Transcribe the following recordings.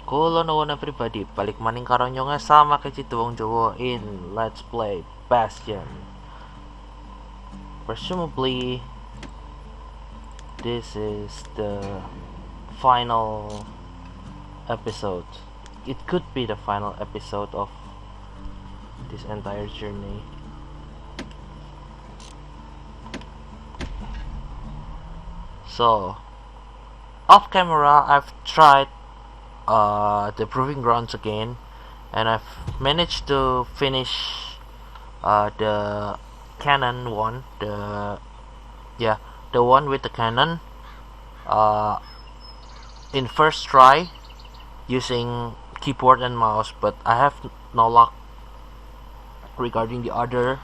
Kulo nuwun everybody, balik maning karo nyonge SamAkechi wong Jawa in Let's Play Bastion. Presumably, this is the final episode. It could be the final episode of this entire journey. So, off camera, I've tried the proving grounds again, and I've managed to finish the cannon one, the one with the cannon in first try using keyboard and mouse, but I have no luck regarding the other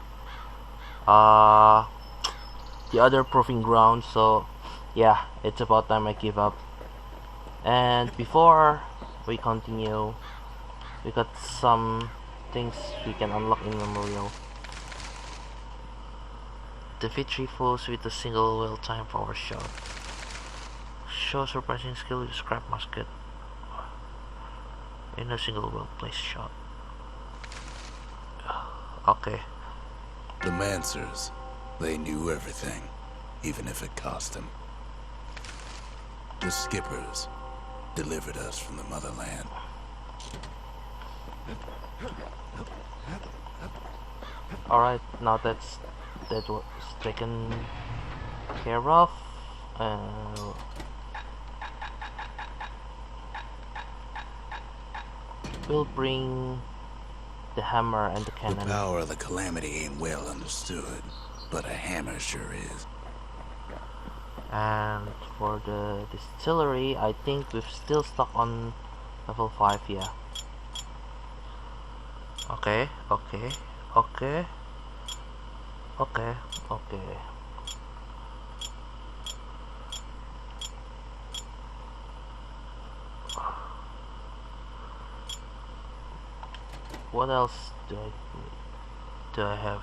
proving ground. So yeah, it's about time I give up. And before we continue, we got some things we can unlock in Memorial. Defeat 3 foes with a single well-timed power shot. Show surprising skill with scrap musket in a single well-placed shot. Okay. The Mancers, they knew everything, even if it cost them. The Skippers delivered us from the motherland. Alright, now that was taken care of. We'll bring the hammer and the cannon. The power of the Calamity ain't well understood, but a hammer sure is. And for the distillery, I think we've still stuck on level 5, yeah. Okay. What else do I have?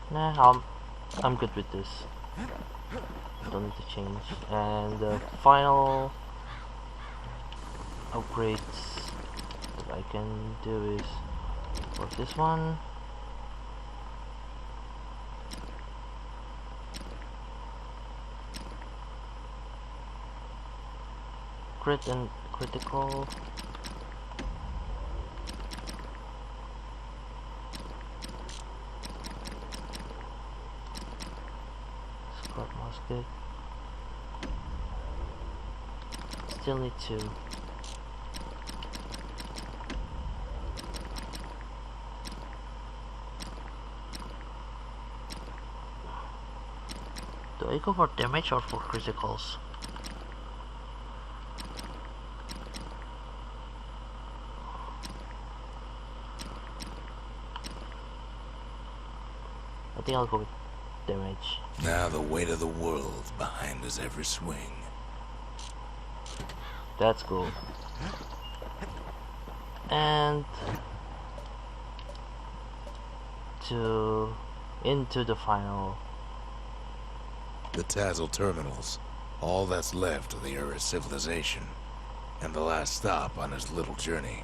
Nah, I'm good with this. Don't need to change. And the final upgrades that I can do is for this one. Crit and critical. Scrap musket. Still need 2. Do I go for damage or for criticals? I think I'll go with damage. Now the weight of the world behind us every swing. That's cool. And into the final. The Tazzle terminals, all that's left of the Ura civilization, and the last stop on his little journey.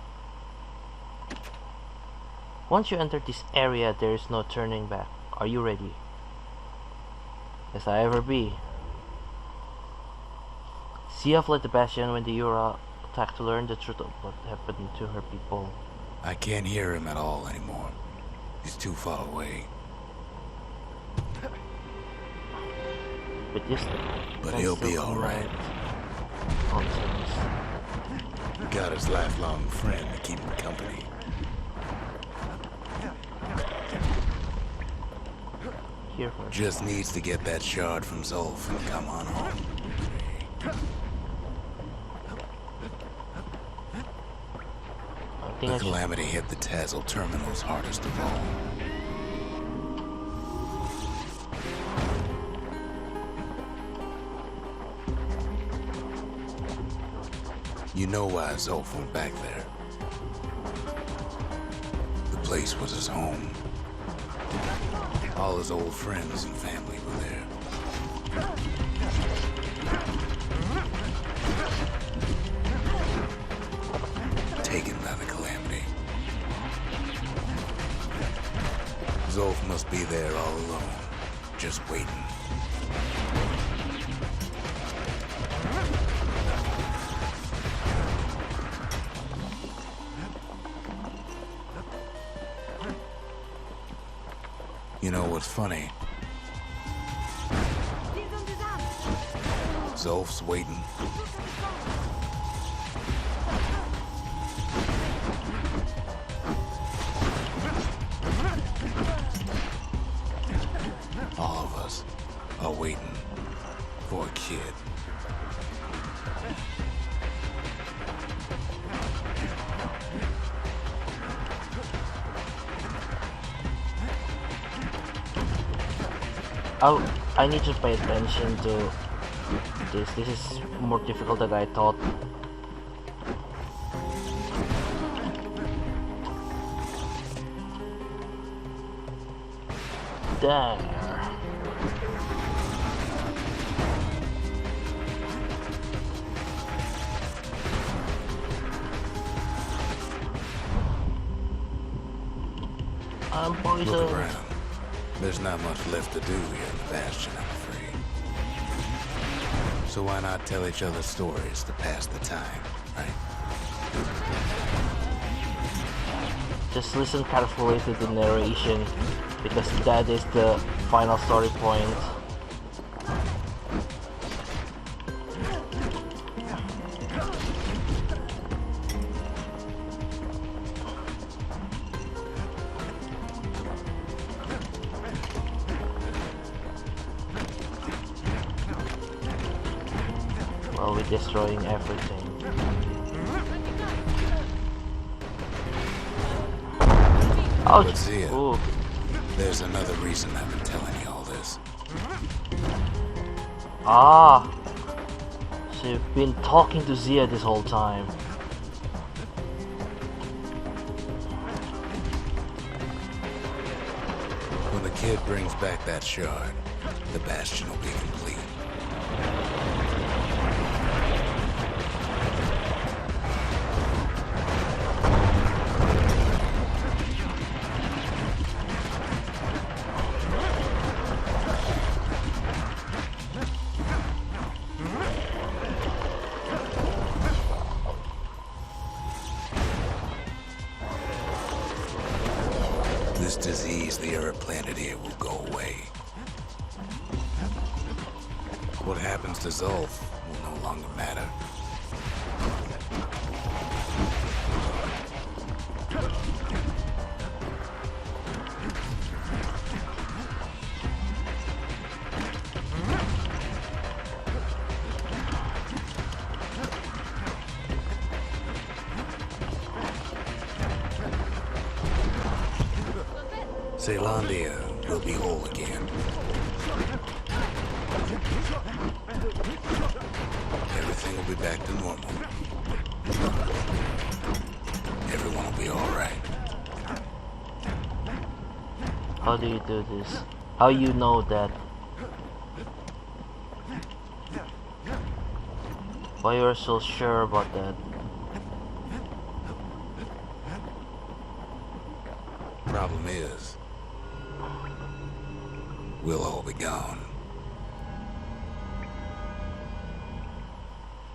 Once you enter this area, there is no turning back. Are you ready? As I ever be. Sia fled the Bastion when the Ura attacked to learn the truth of what happened to her people. I can't hear him at all anymore. He's too far away. But he'll be alright. He got his lifelong friend to keep him company. Here first. Just needs to get that shard from Zolf and come on home. The Calamity hit the Tazzle terminals hardest of all. You know why Zolf went back there. The place was his home. All his old friends and family were there. Taken by the calamity. Zolf must be there all alone, just waiting. You know what's funny? Zolf's waiting. All of us are waiting for a kid. I need to pay attention to this. This is more difficult than I thought. There. I'm poisoned. Look around. There's not much left to do here in the Bastion, I'm afraid. So why not tell each other stories to pass the time, right? Just listen carefully to the narration, because that is the final story point. Well, we're destroying everything. Ouch! But Zia, Ooh. there's another reason I've been telling you all this. Ah! So you've been talking to Zia this whole time. When the kid brings back that shard, the Bastion will be complete. This disease the Earth planted here will go away. What happens to Zolf will no longer matter. Zealandia will be whole again. Everything will be back to normal. Everyone will be alright. How do you do this? How you know that? Why you're so sure about that? Problem is, we'll all be gone.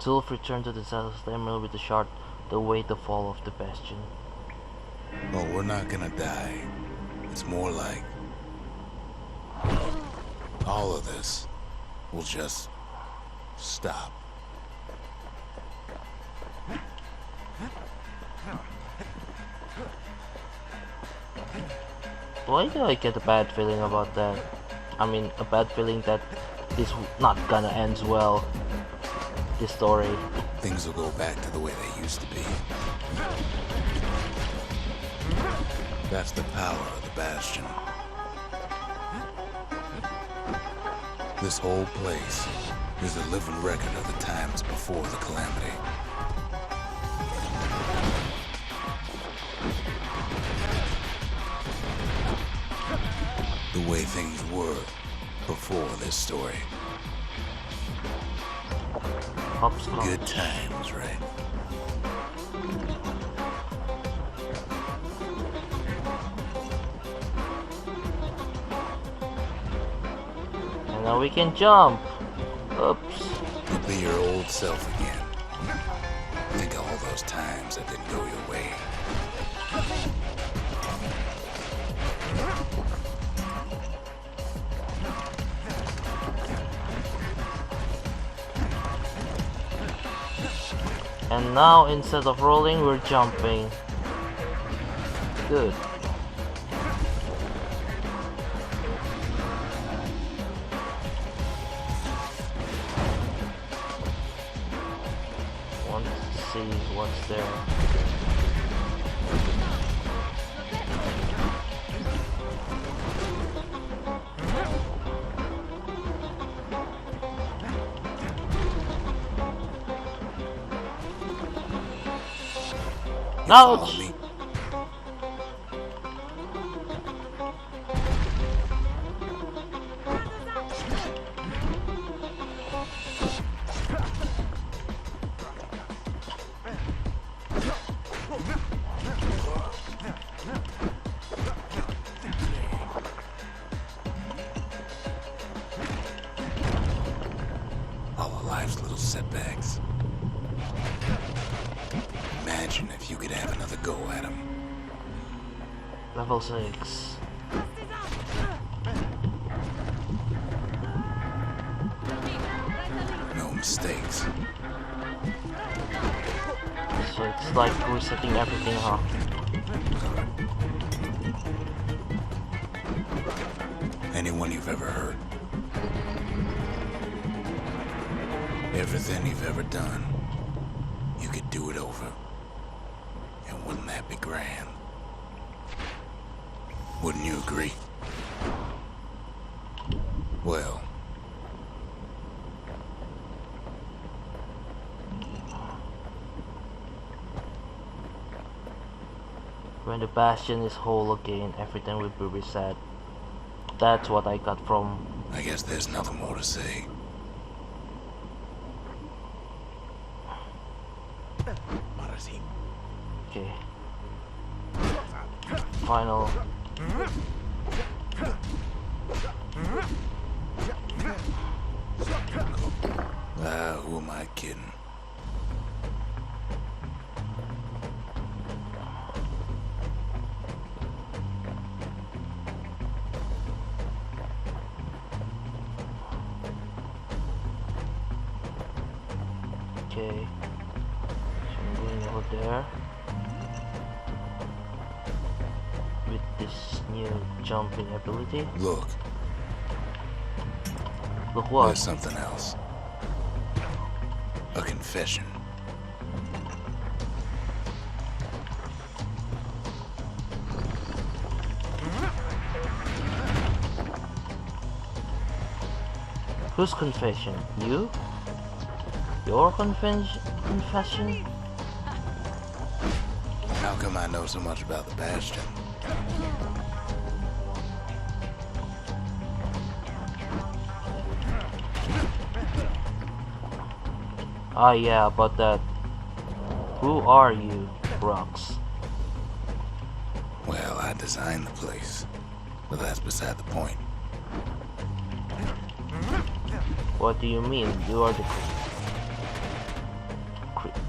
Zulf returned to the South Emerald with the shard to await the fall of the Bastion. Oh, we're not gonna die. It's more like all of this will just stop. Why do I get a bad feeling about that? I mean, a bad feeling that this not gonna end well. This story. Things will go back to the way they used to be. That's the power of the Bastion. This whole place is a living record of the times before the calamity. things were before this story. Hopscotch. Good times, right? And now we can jump. Oops. You'll be your old self again. Think of all those times that didn't go your way. And now instead of rolling, we're jumping. Good. Want to see what's there. Follow Ouch! me. All of life's little setbacks. Imagine if you could have another go at him. Level 6. No mistakes. So it's like resetting everything, huh? Anyone you've ever hurt. Everything you've ever done. You could do it over. And wouldn't that be grand? Wouldn't you agree? Well, When the Bastion is whole again, everything will be reset. That's what I got from... I guess there's nothing more to say. Okay. Final. Who am I kidding? Okay. So I'm going over there. With this new jumping ability. Look, Look what? there's something else. A confession. Whose confession? You? Your confession? How come I know so much about the Bastion? Ah yeah, about that. Who are you, Rocks? Well, I designed the place, but that's beside the point. What do you mean? You are the...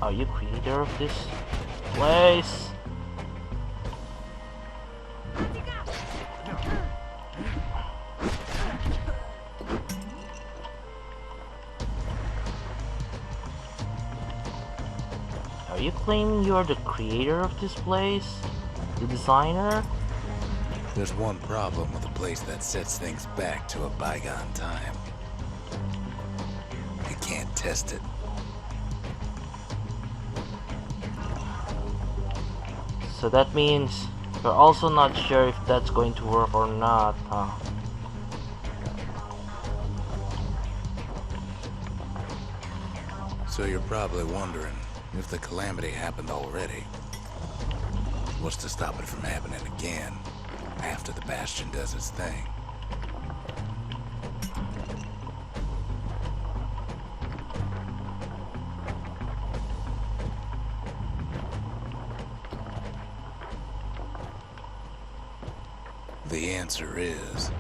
Are you creator of this place? Are you claiming you are the creator of this place? The designer? There's one problem with a place that sets things back to a bygone time. You can't test it. So that means you're also not sure if that's going to work or not, huh? So you're probably wondering if the calamity happened already. What's to stop it from happening again after the Bastion does its thing? the answer is...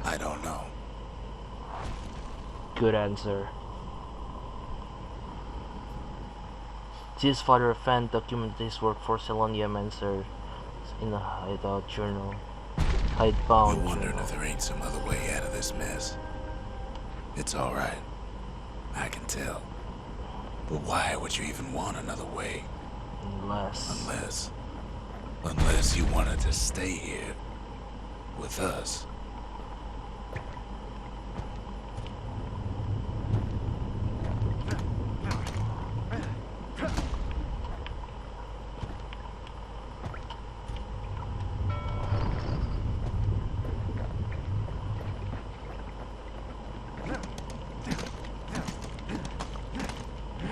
I don't know. Good answer. His father Fan documented his work for Celonia Mancer in a hideout journal. You're Hidebound wondering journal. if there ain't some other way out of this mess. It's alright. I can tell. But why would you even want another way? Unless Unless you wanted to stay here with us.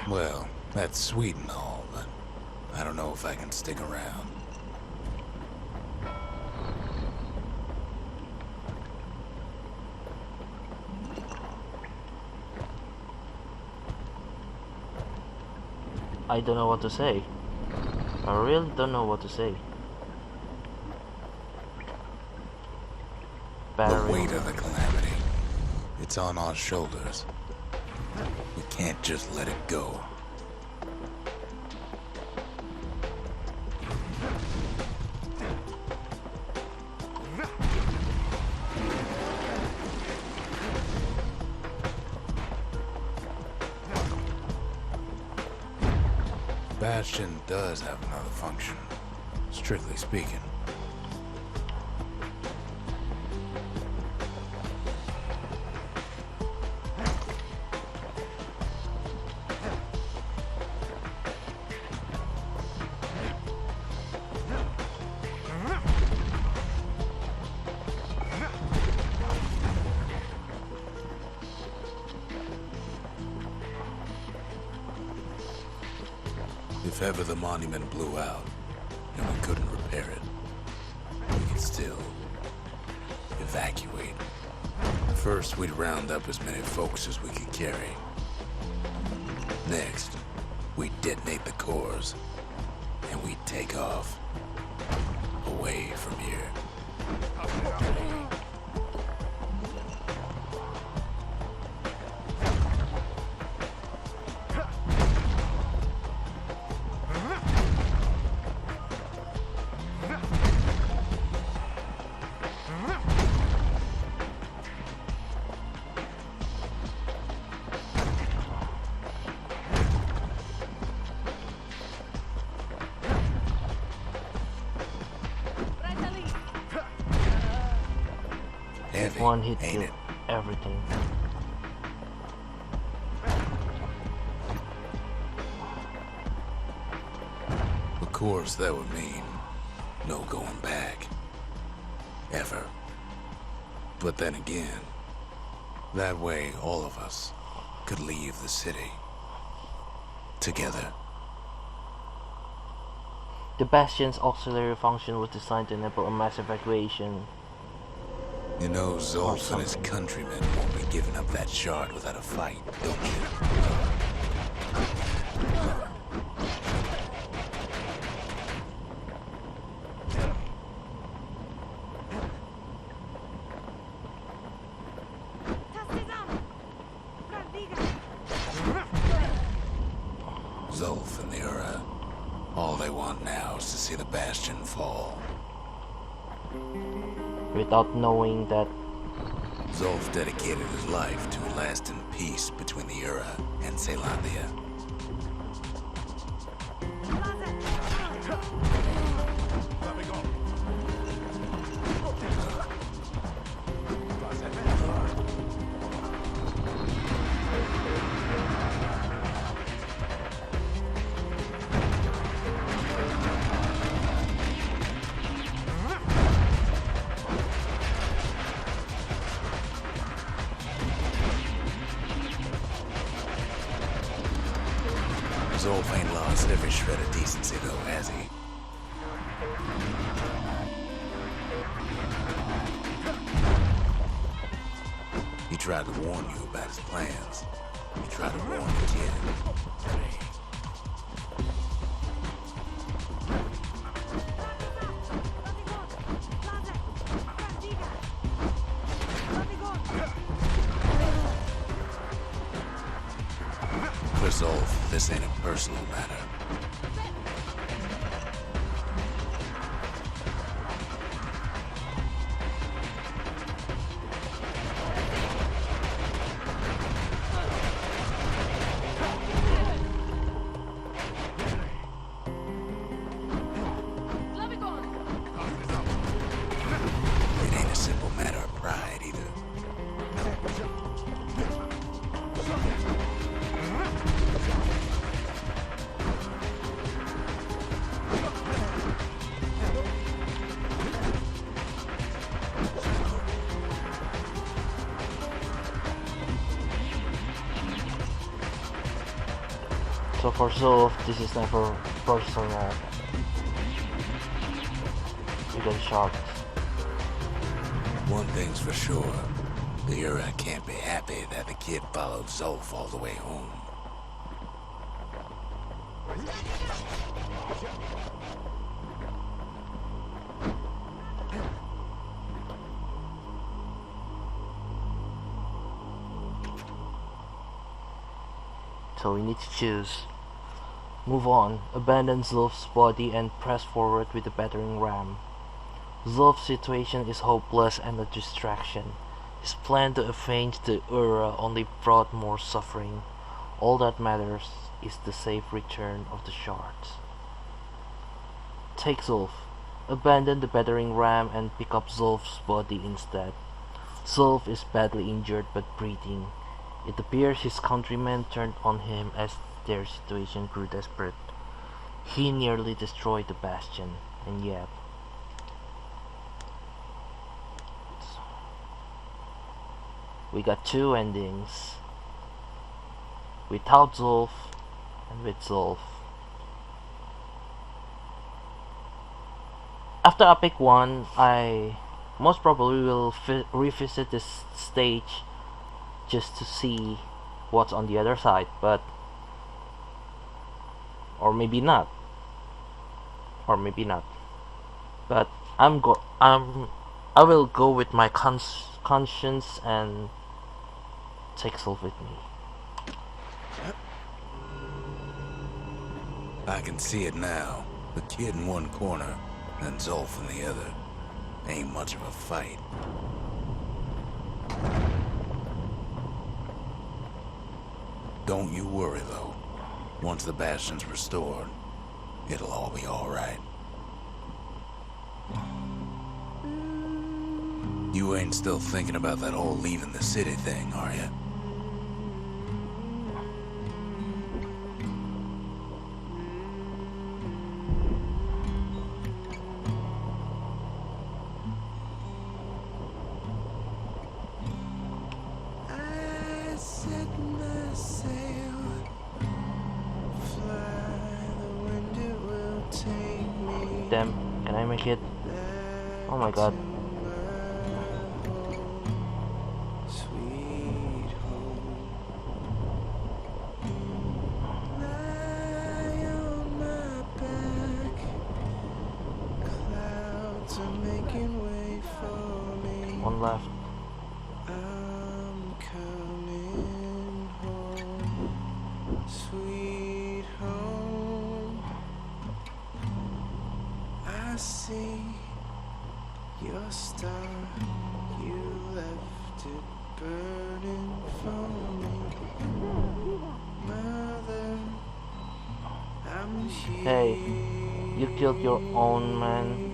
Well, that's sweet and all, but I don't know if I can stick around. I don't know what to say. I really don't know what to say. The weight of the calamity. It's on our shoulders. We can't just let it go. Bastion does have another function, strictly speaking. If ever the monument blew out and we couldn't repair it, we could still evacuate. First, we'd round up as many folks as we could carry. Next, we'd detonate the cores, and we'd take off away from here. Heavy, One hit ain't killed it? everything. Of course, that would mean no going back. Ever. But then again, that way all of us could leave the city. Together. The Bastion's auxiliary function was designed to enable a mass evacuation. You know, Zolf and his countrymen won't be giving up that shard without a fight, don't you? Zolf and the Ura, all they want now is to see the Bastion fall. Without knowing that Zolf dedicated his life to a lasting peace between the Ura and Celandia. Zolf ain't lost every shred of decency though, has he? He tried to warn you about his plans. He tried to warn the kid. Zolf, this ain't a personal matter. It ain't a simple matter of pride either. So for Zolf, this is never personal. You get shocked. One thing's for sure. The Ura can't be happy that the kid followed Zolf all the way home. So we need to choose. Move on, abandon Zolf's body and press forward with the battering ram. Zolf's situation is hopeless and a distraction. His plan to avenge the Ura only brought more suffering. All that matters is the safe return of the shards. Take Zolf. Abandon the battering ram and pick up Zolf's body instead. Zolf is badly injured but breathing. It appears his countrymen turned on him as their situation grew desperate. He nearly destroyed the Bastion, and yet... we got two endings. Without Zolf, and with Zolf. After I pick one, I most probably will revisit this stage just to see what's on the other side, but or maybe not, but I will go with my conscience and take Zolf with me. I can see it now. The kid in one corner, and Zolf in the other. Ain't much of a fight. Don't you worry, though. Once the Bastion's restored, it'll all be alright. You ain't still thinking about that whole leaving the city thing, are you? Damn, can I make it? Oh my god. One left. I'm coming home, sweet home. I see your star, you left it burning for me. Mother, I'm here. Hey, you killed your own man.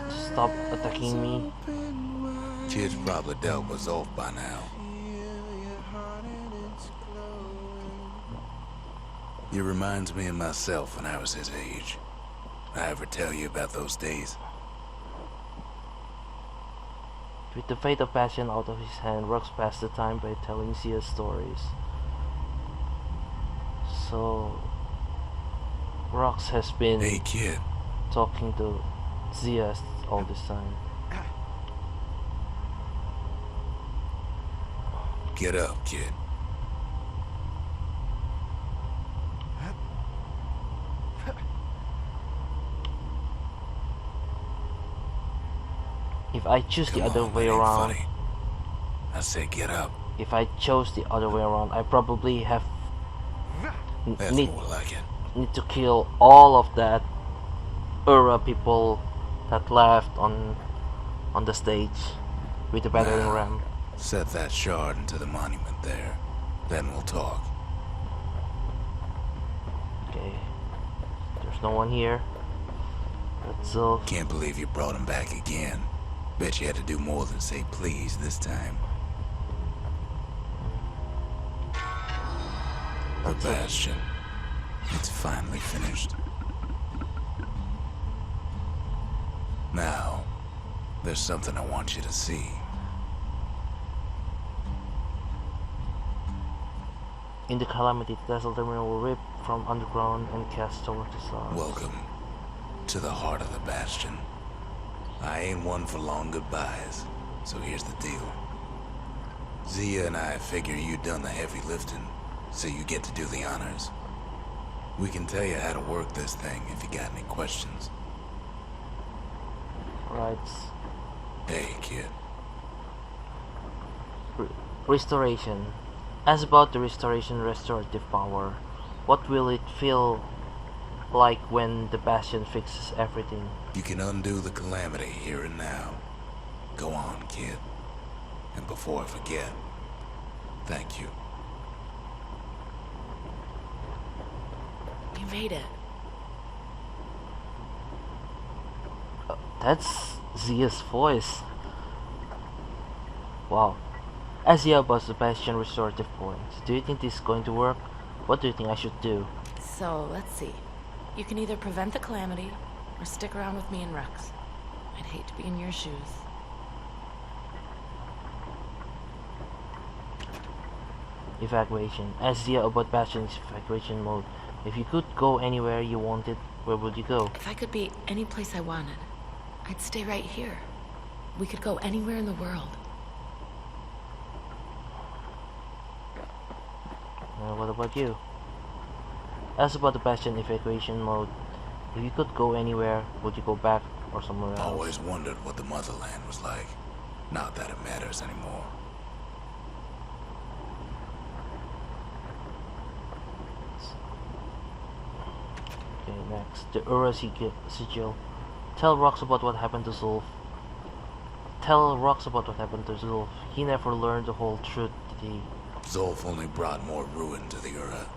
Stop attacking me. Kid's probably dealt with Zolf by now. He reminds me of myself when I was his age. I ever tell you about those days? With the fate of Bastion out of his hand, Rox passed the time by telling Zia stories. So, Rox has been Hey, kid. talking to Zia all this time. Get up, kid. If I choose the Come other on, way that ain't around, funny. I said get up. if I chose the other way around, I probably have That's need more like it. to kill all of that Ura people that left on the stage with the battering Now, ram. set that shard into the monument there. Then we'll talk. Okay, there's no one here. That's all. Can't believe you brought him back again. Bet you had to do more than say please this time. The That's it. Bastion. It's finally finished. Now, there's something I want you to see. In the calamity, the Dazzle terminal will rip from underground and cast toward the stars. Welcome to the heart of the Bastion. I ain't one for long goodbyes, so here's the deal. Zia and I figure you done the heavy lifting, so you get to do the honors. We can tell you how to work this thing if you got any questions. Right. Hey, kid. Restoration. As about the restoration restorative power, what will it feel like when the Bastion fixes everything? You can undo the calamity here and now. Go on, kid. And before I forget, thank you. You made it. That's Zia's voice. Wow. As Zia was the Bastion restorative points, do you think this is going to work? What do you think I should do? So, let's see. You can either prevent the calamity, or stick around with me and Rex. I'd hate to be in your shoes. Evacuation. As Zia about Bastion's evacuation mode, if you could go anywhere you wanted, where would you go? If I could be any place I wanted, I'd stay right here. We could go anywhere in the world. What about you? As about the Bastion evacuation mode, if you could go anywhere, would you go back or somewhere else? Always wondered what the motherland was like. Not that it matters anymore. Okay, next. The Ura Sigil. Tell Rox about what happened to Zulf. Tell Rox about what happened to Zulf. He never learned the whole truth, did he? Zolf only brought more ruin to the Ura.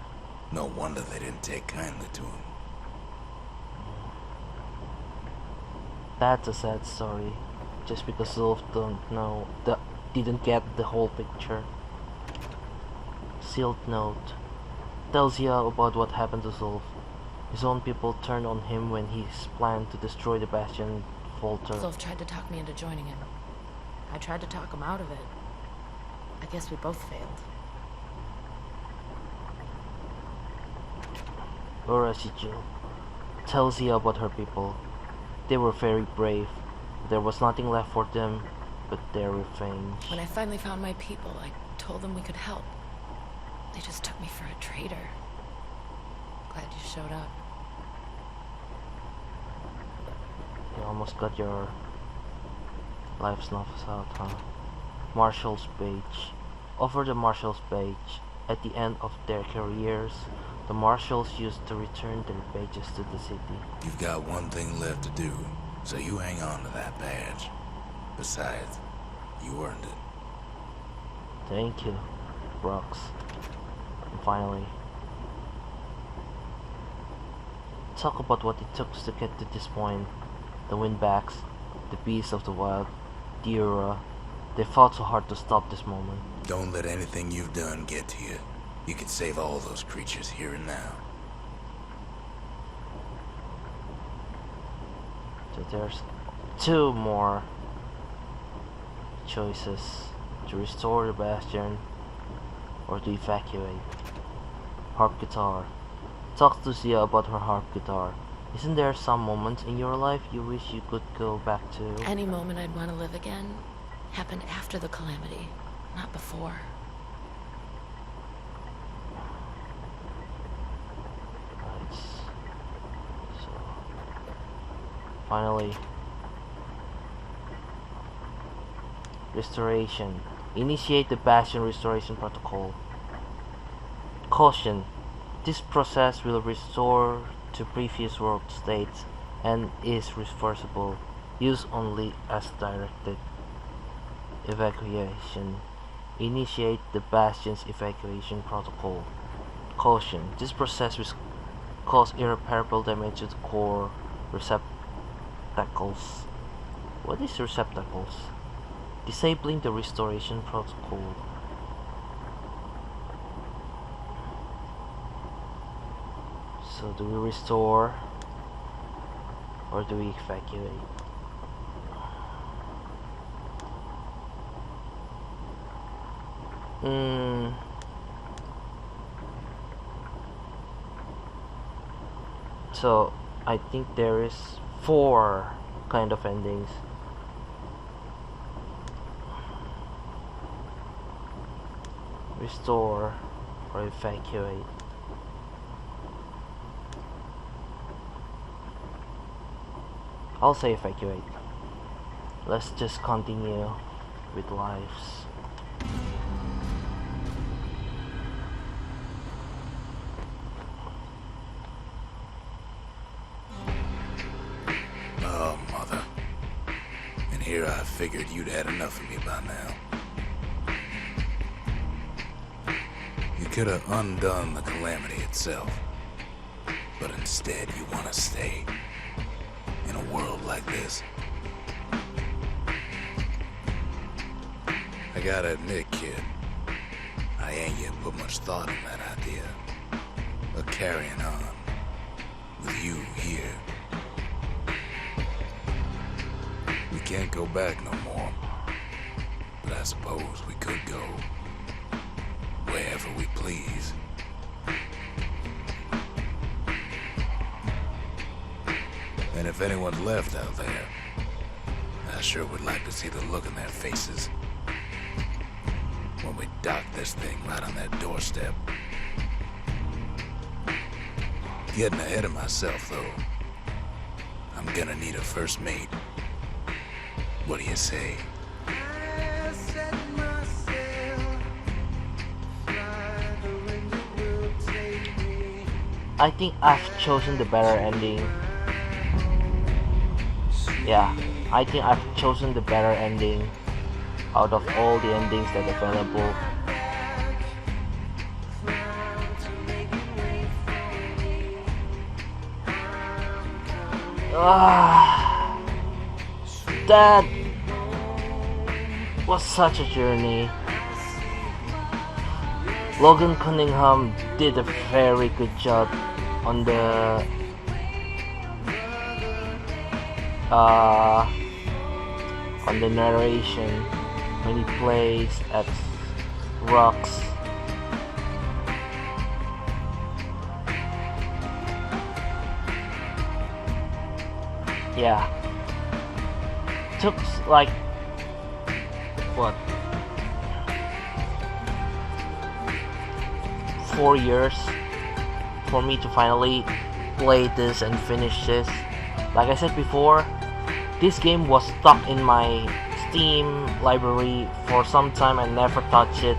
No wonder they didn't take kindly to him. That's a sad story. Just because Zulf didn't get the whole picture. Sealed note. Tell Zia about what happened to Zulf. His own people turned on him when his plan to destroy the Bastion faltered. Zolf tried to talk me into joining him. I tried to talk him out of it. I guess we both failed. Ura Sigil. Tell Zia about her people. They were very brave. There was nothing left for them but their revenge. When I finally found my people, I told them we could help. They just took me for a traitor. Glad you showed up. You almost got your life snuffs out, huh? Marshal's Badge. Over the Marshal's Badge, at the end of their careers, the Marshals used to return their badges to the city. You've got one thing left to do, so you hang on to that badge. Besides, you earned it. Thank you, Brox. And finally, talk about what it took to get to this point. The Windbacks, the Beasts of the Wild, the Ura, they fought so hard to stop this moment. Don't let anything you've done get to you. You can save all those creatures here and now. So there's two more choices: to restore the Bastion or to evacuate. Harp guitar. Talk to Zia about her harp guitar. Isn't there some moments in your life you wish you could go back to? Any moment I'd want to live again happened after the calamity, not before. Right. So finally, restoration. Initiate the Bastion restoration protocol. Caution: this process will restore to previous world states and is reversible. Use only as directed. Evacuation. Initiate the Bastion's evacuation protocol. Caution: this process will cause irreparable damage to the core receptacles. What is receptacles? Disabling the restoration protocol. So do we restore or do we evacuate? So I think there is 4 kind of endings. Restore or evacuate. I'll say evacuate. Let's just continue with lives. Oh, mother. And here I figured you'd had enough of me by now. You could have undone the calamity itself. But instead you want to stay. In a world like this. I gotta admit, kid, I ain't yet put much thought in that idea of carrying on with you here. We can't go back no more, but I suppose we could go wherever we please. And if anyone's left out there, I sure would like to see the look in their faces when we dock this thing right on their doorstep. Getting ahead of myself, though. I'm gonna need a first mate. What do you say? I set myself fly, the wind will take me. I think I've chosen the better ending. Yeah, I think I've chosen the better ending out of all the endings that are available. That was such a journey. Logan Cunningham did a very good job on the narration when he plays at rocks. Yeah, took like what, 4 years for me to finally play this and finish this. Like I said before, this game was stuck in my Steam library for some time and never touched it.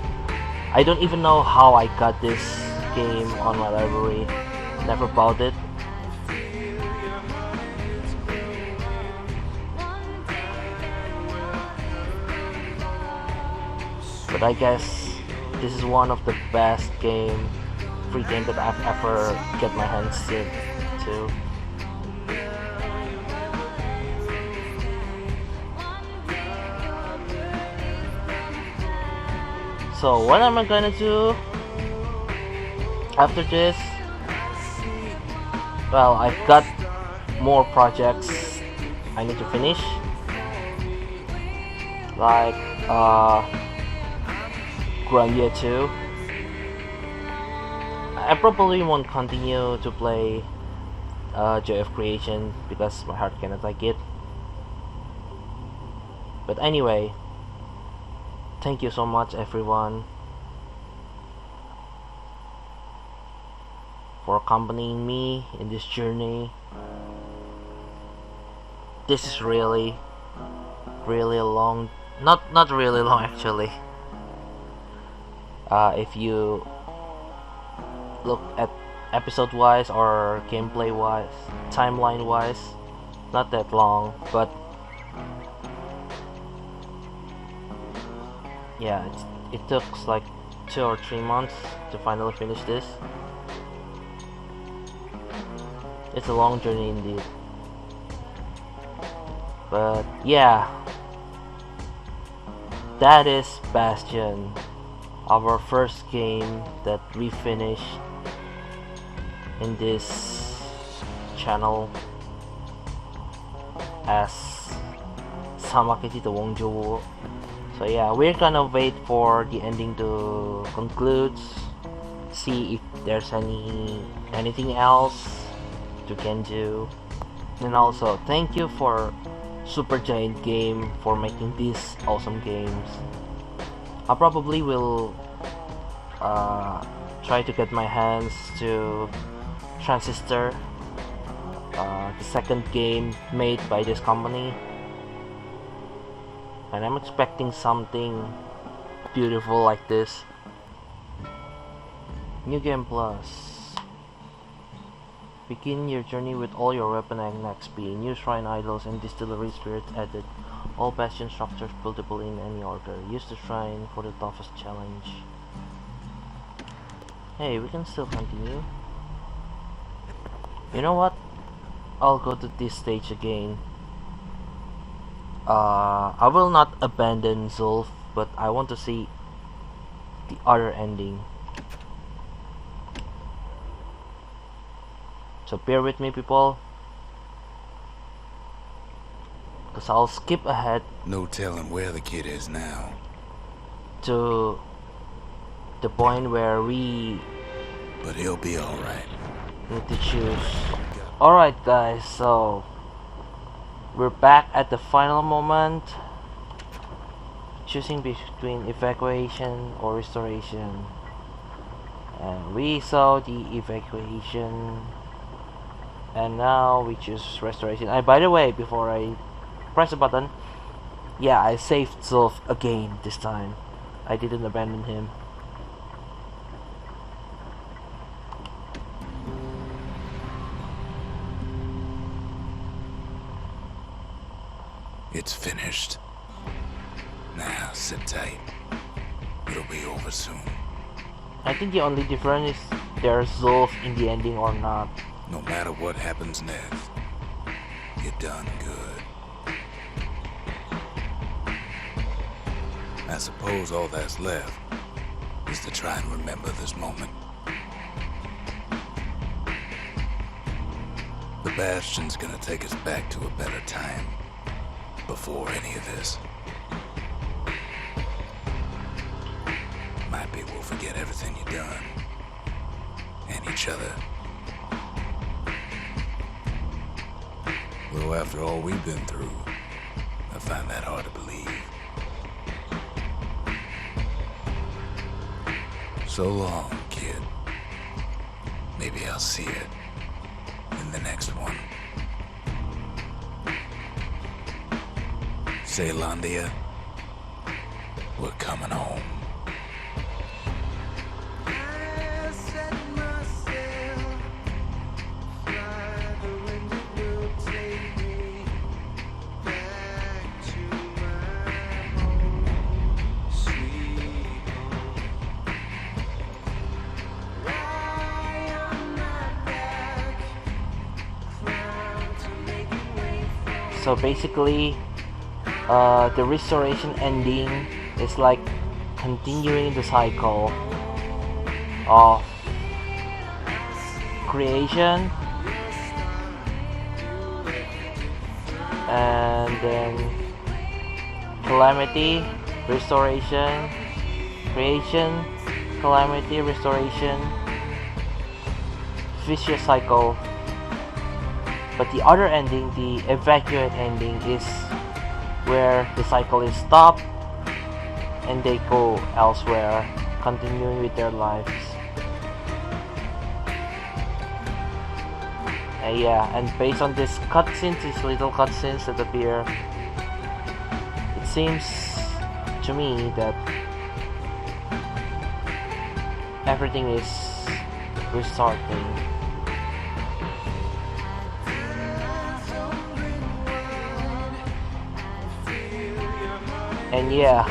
I don't even know how I got this game on my library. Never bought it. But I guess this is one of the best free game that I've ever get my hands to. So what am I gonna do after this? Well, I've got more projects I need to finish, like Grandeur 2. I probably won't continue to play Joy of Creation because my heart cannot take it. But anyway, thank you so much everyone for accompanying me in this journey. This is really a long, not really long actually, If you look at episode wise or gameplay wise, timeline wise, not that long, but yeah, it took like 2 or 3 months to finally finish this. It's a long journey indeed. But yeah, that is Bastion, our first game that we finished in this channel as SamAkechi the Wongjowo. So yeah, we're gonna wait for the ending to conclude, see if there's anything else we can do. And also thank you for Supergiant Game for making these awesome games. I probably will try to get my hands to Transistor, the second game made by this company, and I'm expecting something beautiful like this. New Game Plus. Begin your journey with all your weapon and XP. New shrine idols and distillery spirits added. All bastion structures buildable in any order. Use the shrine for the toughest challenge. Hey, we can still continue. You know what? I'll go to this stage again. I will not abandon Zulf, but I want to see the other ending. So bear with me, people, because I'll skip ahead No telling where the kid is now. to the point where we But he'll be alright. need to choose. Alright guys, so we're back at the final moment, choosing between evacuation or restoration. And we saw the evacuation, and now we choose restoration. By the way, before I press the button, yeah, I saved Zulf again this time. I didn't abandon him. It's finished. Now, sit tight. It'll be over soon. I think the only difference is there's Zulf in the ending or not. No matter what happens next, you're done good. I suppose all that's left is to try and remember this moment. The Bastion's gonna take us back to a better time before any of this. Might be we'll forget everything you've done and each other. Though after all we've been through, I find that hard to believe. So long, kid. Maybe I'll see it in the next one. Ceylandia, we're coming home. I set myself fly, the wind it will take me back to my home, sweet home. Lie on my back, clown to make it way from So basically, the restoration ending is like continuing the cycle of creation and then calamity, restoration, creation, calamity, restoration, vicious cycle. But the other ending, the evacuate ending, is where the cycle is stopped and they go elsewhere, continuing with their lives. Yeah, and based on these cutscenes, these little cutscenes that appear, it seems to me that everything is restarting. And yeah,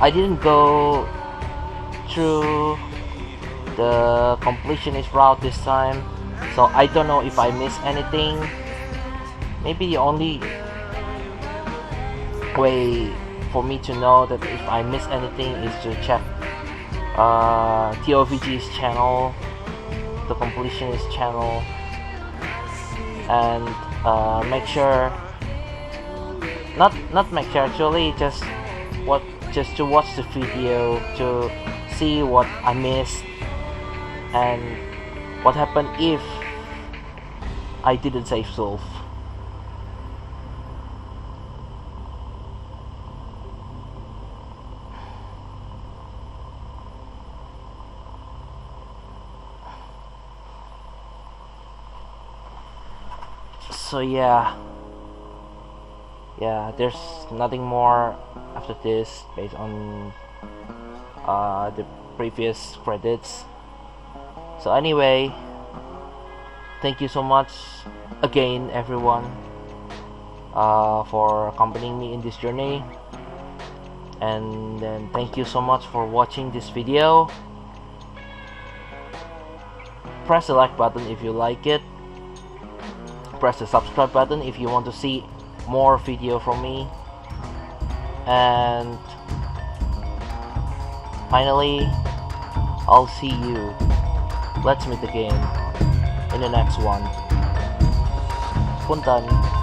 I didn't go through the completionist route this time, so I don't know if I missed anything. Maybe the only way for me to know that if I miss anything is to check TOVG's channel, the completionist channel, and make sure, not make sure actually, just to watch the video to see what I missed and what happened if I didn't save Solve. So yeah, there's nothing more after this based on the previous credits. So anyway, thank you so much again everyone for accompanying me in this journey, and then thank you so much for watching this video. Press the like button if you like it, press the subscribe button if you want to see more video from me, and finally, I'll see you. Let's meet again in the next one. Puntan.